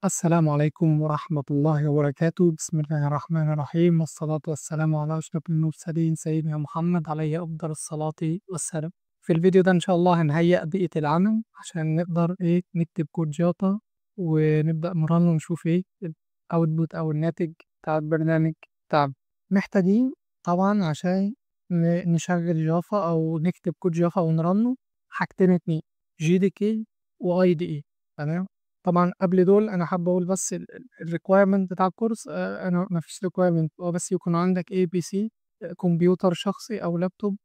السلام عليكم ورحمة الله وبركاته. بسم الله الرحمن الرحيم، والصلاة والسلام على أشرف المرسلين سيدنا محمد عليه أفضل الصلاة والسلام. في الفيديو ده إن شاء الله هنهيئ بيئة العمل عشان نقدر نكتب كود جافا ونبدأ نرن ونشوف الأوتبوت أو الناتج بتاع البرنامج بتاعنا. محتاجين طبعا عشان نشغل جافا أو نكتب كود جافا ونرنه حاجتين اتنين: جي دي كي واي دي اي. تمام. طبعا قبل دول انا حابب اقول بس الريكويرمنت بتاع الكورس. انا ما فيش ريكويرمنت، هو بس يكون عندك اي بي سي، كمبيوتر شخصي او لابتوب،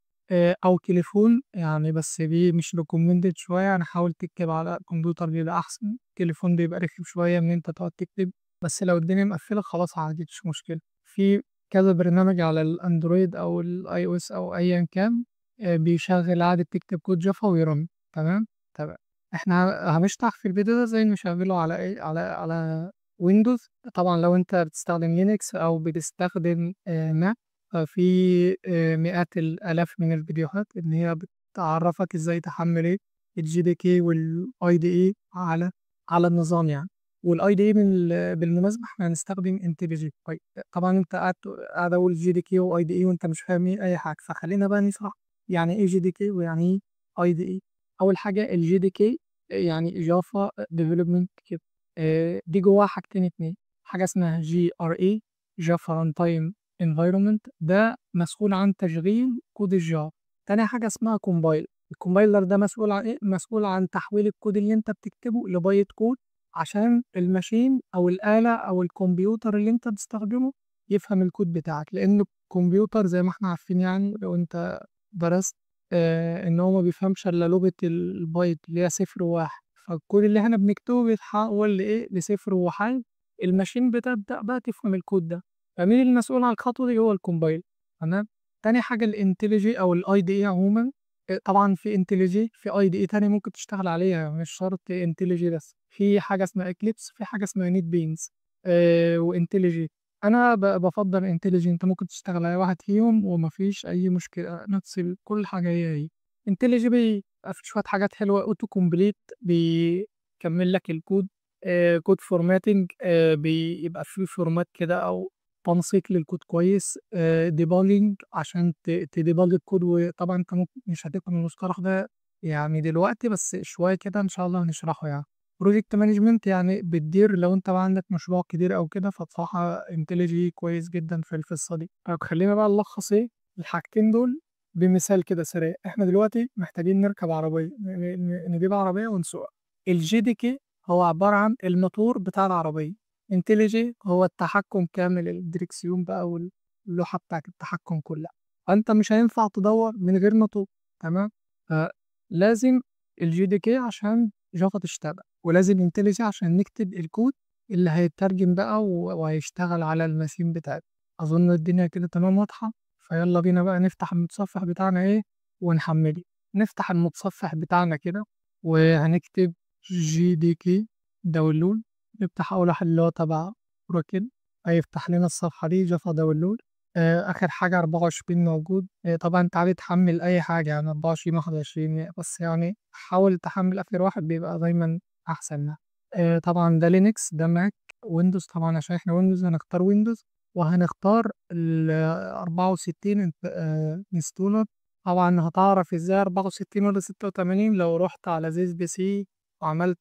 او تليفون يعني. بس دي مش ريكومندد شويه يعني، حاول تكتب على كمبيوتر بيبقى احسن. التليفون بيبقى رخم شويه ان انت تقعد تكتب، بس لو الدنيا مقفله خلاص عادي مش مشكله. في كذا برنامج على الاندرويد او الاي او اس او ايا كان، بيشغل عادي، بتكتب كود جافا ويرن. تمام. تمام. احنا هنشرح في الفيديو ده ازاي نشغله على على ويندوز. طبعا لو انت بتستخدم لينكس او بتستخدم ماك، ففي مئات الالاف من الفيديوهات ان هي بتعرفك ازاي تحمل الجي دي كي والاي دي اي على النظام يعني. والاي دي اي بالمناسبه احنا هنستخدم انتليجي. طيب طبعا انت قاعد اقول جي دي كي واي دي اي وانت مش فاهم اي حاجه، فخلينا بقى نشرح يعني ايه جي دي كي ويعني ايه اي دي اي. اول حاجه الجي دي كي يعني جافا ديفلوبمنت كيت. دي جواها حاجتين اتنين: حاجه اسمها جي ار اي، جافا ران تايم انفايرمنت، ده مسؤول عن تشغيل كود الجافا. تاني حاجه اسمها كومبايل. الكومبايلر ده مسؤول عن ايه؟ مسؤول عن تحويل الكود اللي انت بتكتبه لبايت كود عشان الماشين او الاله او الكمبيوتر اللي انت بتستخدمه يفهم الكود بتاعك. لان الكمبيوتر زي ما احنا عارفين يعني، لو انت درست، ان هو ما بيفهمش الا لغة البايت اللي هي صفر وواحد. فالكود اللي احنا بنكتبه بيتحول لصفر وواحد. الماشين بتبدأ بقى تفهم الكود ده. فمين المسؤول عن الخطوة دي؟ هو الكومبايل. تمام. تاني حاجة الانتليجي او الاي دي اي عموما. طبعا في انتليجي، في اي دي اي تاني ممكن تشتغل عليها، مش شرط انتليجي بس. في حاجة اسمها اكليبس، في حاجة اسمها نيت بينز وانتليجي. انا بفضل انتليجي. انت ممكن تشتغل على واحد فيهم ومفيش اي مشكله، نفس كل حاجه هي. انتليجي في شويه حاجات حلوه: اوتو كومبليت بيكمل لك الكود، كود فورماتنج بيبقى فيه فورمات كده او تنسيق للكود كويس، ديباجنج عشان تديباج الكود. وطبعا انت ممكن مش هتفهم المصطلح ده يعني دلوقتي، بس شويه كده ان شاء الله هنشرحه يعني. بروجكت مانجمنت يعني بتدير لو انت بقى عندك مشروع كبير او كده، فبصراحه انتليجي كويس جدا في القصه دي. طب خلينا بقى نلخص الحاجتين دول بمثال كده سريع. احنا دلوقتي محتاجين نركب عربيه، نجيب عربيه ونسوقها. الجي دي كي هو عباره عن الموتور بتاع العربيه. انتليجي هو التحكم كامل، الدريكسيون بقى واللوحه بتاعت التحكم كلها. فانت مش هينفع تدور من غير موتور. تمام. فلازم الجي دي كي عشان جافا تشتغل، ولازم انتليجي عشان نكتب الكود اللي هيترجم بقى وهيشتغل على الماشين بتاعتنا. أظن الدنيا كده تمام واضحة. فيلا بينا بقى نفتح المتصفح بتاعنا ونحمله. نفتح المتصفح بتاعنا كده وهنكتب جي دي كي داونلود. نفتح أول واحد اللي هو تبع أوراكل، هيفتح لنا الصفحة دي جافا داونلود. آخر حاجة 24 موجود. طبعا أنت عادي تحمل أي حاجة يعني 24 21، بس يعني حاول تحمل آخر واحد بيبقى دايما أحسن يعني. طبعا ده لينكس، ده ماك، ويندوز. طبعا عشان احنا ويندوز هنختار ويندوز، وهنختار ال 64 انستولر. طبعا هتعرف ازاي 64 ولا 86 لو رحت على زيز بي سي وعملت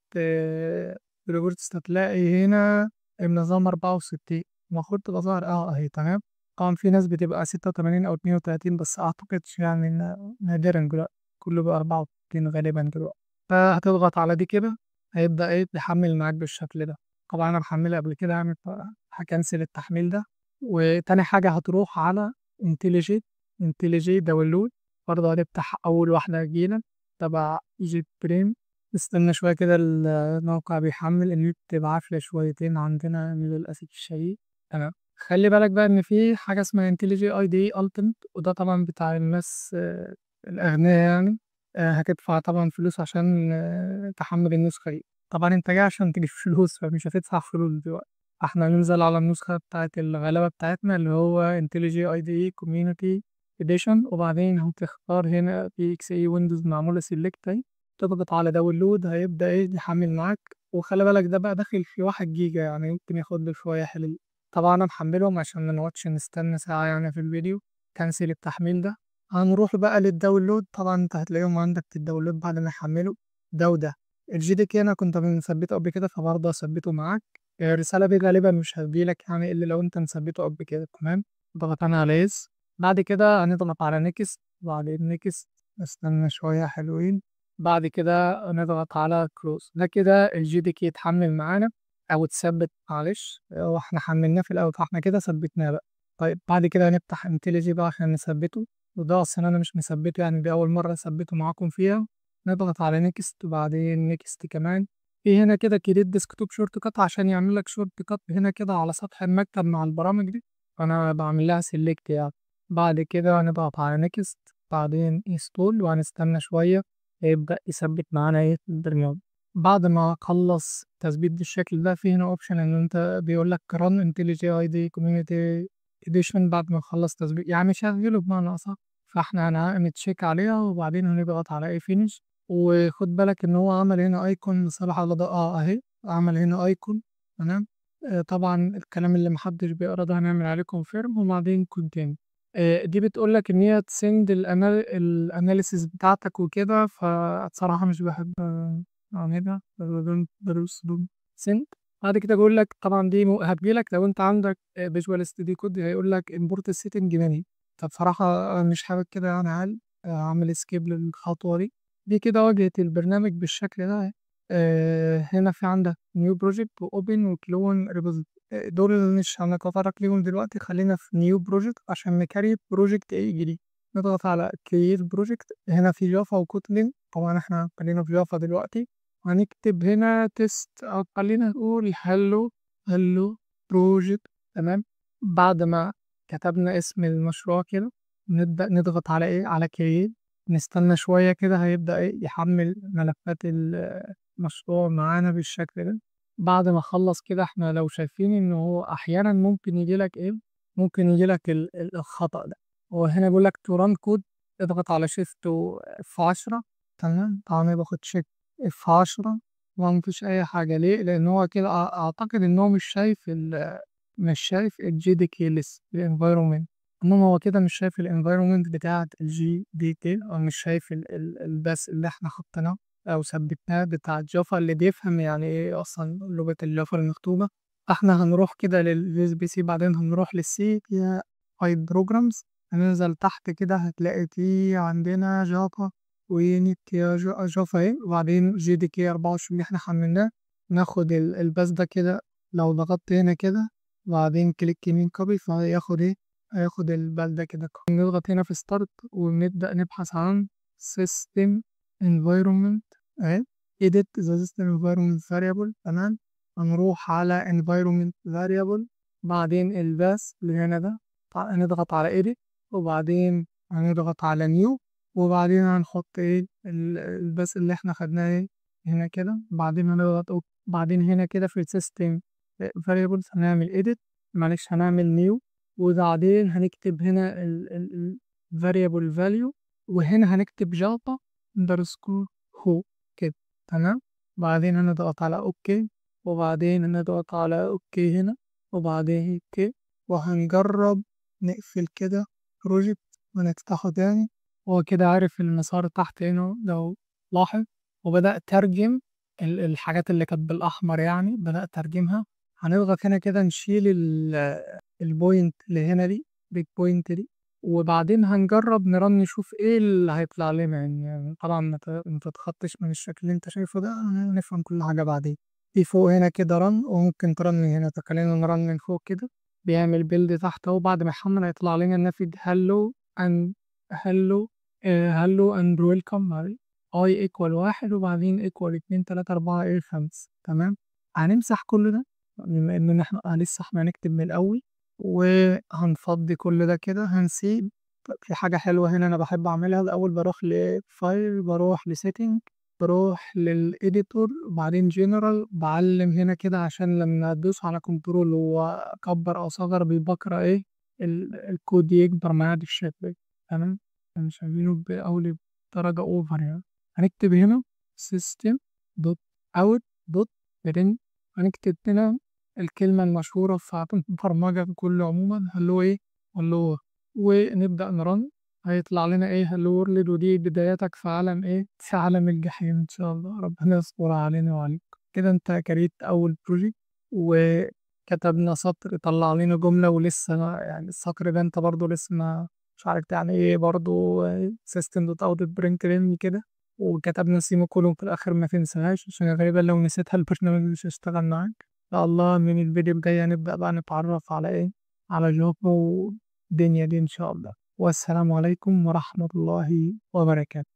ريبورتس، هتلاقي هنا النظام 64. المفروض تبقى ظاهر اهي. تمام. طبعا في ناس بتبقى 86 او 32، بس اعتقدش يعني نادرا دلوقتي كله بقى 64 غالبا دلوقتي. فهتضغط على دي كده، هيبدأ يحمل معاك بالشكل ده. طبعا انا محملها قبل كده يعني، هكنسل التحميل ده. وتاني حاجة هتروح على انتليجي داونلود. برضه هنفتح أول واحدة هتجيلك تبع ايجيبت بريم. نستنى شوية كده الموقع بيحمل، النت بعافية شويتين عندنا للأسف الشديد. تمام. خلي بالك بقى إن في حاجة اسمها انتليجي اي دي التيمت، وده طبعا بتاع الناس الأغنياء يعني. هتدفع طبعا فلوس عشان تحمل النسخة دي. طبعا انت جاي عشان تجيب فلوس، فمش هتدفع فلوس دلوقتي. احنا هننزل على النسخة بتاعت الغلبة بتاعتنا اللي هو انتليجي اي دي كوميونيتي اديشن، وبعدين هتختار هنا في اكس اي ويندوز معمولة سيلكت. تضغط على داونلود هيبدأ يحمل معاك. وخلي بالك ده بقى داخل في 1 جيجا، يعني يمكن ياخد له شوية حلوين. طبعا أنا محملهم عشان منقعدش نستنى ساعة يعني في الفيديو. كنسل التحميل ده. هنروح بقى للداونلود. طبعا انت هتلاقيهم عندك في الداونلود بعد ما يحملوا. وده الجي دي كي انا كنت مثبته قبل كده فبرضه اثبته معاك. الرسالة دي غالبا مش هتجيلك يعني الا لو انت مثبته قبل كده. تمام. ضغط انا على يس. بعد كده هنضغط على نيكست. بعدين نيكست. استنى شوية حلوين. بعد كده نضغط على كلوز. ده كده الجي دي كي يتحمل معانا او تثبت. معلش واحنا حملناه في الاول فاحنا كده ثبتناه بقى. طيب بعد كده هنفتح انتليجي بقى عشان نثبته. وده اصلا انا مش مثبته يعني دي اول مرة اثبته معاكم فيها. نضغط على نيكست وبعدين نيكست كمان. في هنا كده كريت ديسكتوب شورت كات عشان يعمل لك شورت كات هنا كده على سطح المكتب مع البرامج دي. فانا بعمل لها سيلكت يعني. بعد كده هنضغط على نيكست. بعدين انستول وهنستنى شوية. يبدأ يثبت معانا البرنامج. بعد ما خلص تثبيت بالشكل ده في هنا اوبشن ان انت بيقول لك ران انتليجي اي دي كوميونتي اديشن. بعد ما نخلص تثبيت يعني شغله بمعنى اصح. فاحنا هنتشيك عليها وبعدين هنضغط على اي فينش. وخد بالك ان هو عمل هنا ايكون صلاح على ده اهي. عمل هنا ايكون. تمام. طبعا الكلام اللي محدش بيقرا ده هنعمل عليه كونفيرم وبعدين كونتين. دي بتقول لك ان هي تسند الاناليسيس بتاعتك وكده فبصراحه مش بحب اعملها. بدوس سند. بعد كده بيقول لك طبعا دي هتجيلك لو انت عندك فيجوال ستوديو كود هيقول لك امبورت السيتنج مني. فبصراحه أنا مش حابب كده يعني عال اعمل سكيب للخطوه دي. دي كده واجهه البرنامج بالشكل ده. هنا في عندك نيو بروجكت واوبن وكلون ريبوزيتوري. دول مش هنتطرق ليهم دلوقتي. خلينا في نيو بروجكت عشان نكريت بروجكت جديد. نضغط على كريت بروجكت. هنا في جافا وكوتلين. طبعا احنا خلينا في جافا دلوقتي. هنكتب هنا تيست او خلينا نقول هلو بروجكت. تمام. بعد ما كتبنا اسم المشروع كده نبدأ نضغط على على كريت. نستنى شوية كده هيبدأ يحمل ملفات المشروع معانا بالشكل ده. بعد ما اخلص كده احنا لو شايفين ان هو احيانا ممكن يجي لك ممكن يجي لك الخطأ ده. هو هنا بيقول لك تو ران كود. اضغط على شيفت اف 10. تمام. طبعا أنا باخد شيفت اف 10 ما مفيش اي حاجه. ليه؟ لان هو كده اعتقد ان هو مش شايف الجي دي كي لسه الانفايرومنت. انما هو كده مش شايف الانفايرومنت بتاعت الجي دي كي او مش شايف الباس اللي احنا حطيناه او ثبتناه بتاع جافا اللي بيفهم يعني ايه اصلا لغة الجافا المكتوبة. احنا هنروح كده لليو بي سي بعدين هنروح للسي فيها فايل بروجرامز. هننزل تحت كده هتلاقي في عندنا جافا ويونيت يا جافا ايه وبعدين جي دي كي 24 اللي احنا حملناه. ناخد الباس ده كده. لو ضغطت هنا كده وبعدين كليك يمين كوبي فهياخد هياخد الباس ده كده. نضغط هنا في ستارت ونبدأ نبحث عن سيستم environment اهي. edit the system environment variable. تمام. هنروح على environment variable. بعدين الباس اللي هنا ده. هنضغط على edit وبعدين هنضغط على new. وبعدين هنحط الباس اللي احنا خدناه هنا كده. بعدين هنضغط بعدين هنا كده في السيستم variables هنعمل edit. معلش هنعمل new. وبعدين هنكتب هنا ال variable value. وهنا هنكتب جافا اندرسكور هو كده. تمام. بعدين هنضغط على اوكي. وبعدين هنضغط على اوكي هنا. وبعدين اوكي. وهنجرب نقفل كده بروجكت ونفتحه تاني. هو كده عارف المسار تحت هنا لو لاحظ. وبدأ ترجم الحاجات اللي كانت بالأحمر يعني بدأ ترجمها. هنضغط هنا كده نشيل البوينت اللي هنا دي بيج بوينت دي. وبعدين هنجرب نرن نشوف ايه اللي هيطلع لنا يعني طبعا ما تتخطش من الشكل اللي انت شايفه ده. نفهم كل حاجة بعدين. في فوق هنا كده رن وممكن ترن هنا. خلينا نرن من فوق كده. بيعمل بيلد تحت اهو. بعد ما يحمل هيطلع لنا النافذ هلو هلو اند ويلكم. اي ايكوال 1 وبعدين ايكوال 2 3 4 5. تمام. هنمسح كل ده بما ان احنا لسه احنا هنكتب من الاول. وهنفضي كل ده كده هنسيب. في حاجة حلوة هنا أنا بحب أعملها. الأول بروح لفايل بروح لسيتنج بروح للإديتور وبعدين جنرال بعلم هنا كده عشان لما أدوس على كنترول وأكبر أو أصغر بيبقرأ الكود يكبر معايا بالشكل ده. تمام. مش عايزينه بأول درجة أوفر يعني. هنكتب هنا system دوت out دوت print. هنكتب هنا الكلمة المشهورة في البرمجة كله عموما، هلو ايه، هلو، ونبدأ نرن. هيطلع لنا ايه، هلو وورلد، ودي بدايتك في عالم ايه، في عالم الجحيم ان شاء الله. ربنا يستر علينا وعليك. كده انت كريت اول بروجكت وكتبنا سطر طلع لنا جملة، ولسه يعني السطر ده انت برضه لسه ما مش عارف يعني ايه برضه. سيستم دوت اوت برنت لين كده، وكتبنا سيمو كولوم في الاخر ما تنساهاش، عشان غالبا لو نسيتها البرنامج مش هيشتغل معاك. ان شاء الله من الفيديو الجاي هنبدأ بقى نتعرف على ايه، على جافا والدنيا دي ان شاء الله. والسلام عليكم ورحمة الله وبركاته.